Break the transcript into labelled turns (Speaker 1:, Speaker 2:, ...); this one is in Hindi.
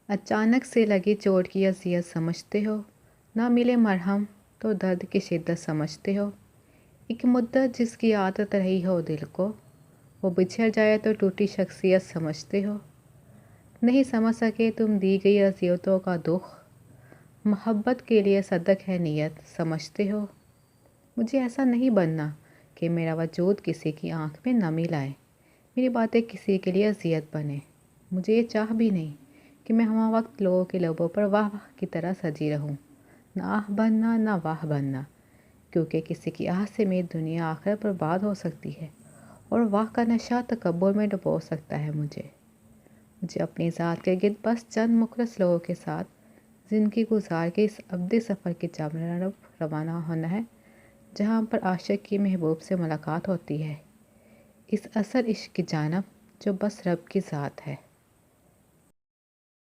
Speaker 1: अचानक से लगी चोट की अज़ियत समझते हो, ना मिले मरहम तो दर्द की शिद्दत समझते हो। एक मुद्दत जिसकी आदत रही हो दिल को, वो बिछड़ जाए तो टूटी शख्सियत समझते हो। नहीं समझ सके तुम दी गई अज़ियतों का दुख, मोहब्बत के लिए सदक है नीयत समझते हो। मुझे ऐसा नहीं बनना कि मेरा वजूद किसी की आंख में नमी लाए, मेरी बातें किसी के लिए अज़ियत बने। मुझे ये चाह भी नहीं कि मैं हमा वक्त लोगों के लबों पर वाह वाह की तरह सजी रहूं। ना आह बनना ना वाह बनना, क्योंकि किसी की आह से मेरी दुनिया आखिरत बर्बाद हो सकती है और वाह का नशा तकब्बुर में डुबो सकता है मुझे अपनी ज़ात के गिर्द बस चंद मुखलस लोगों के साथ ज़िंदगी गुजार के इस अब्दी सफ़र की जानब रवाना होना है, जहाँ पर आशिक की महबूब से मुलाकात होती है, इस असल इश्क की जानब जो बस रब की ज़ात है।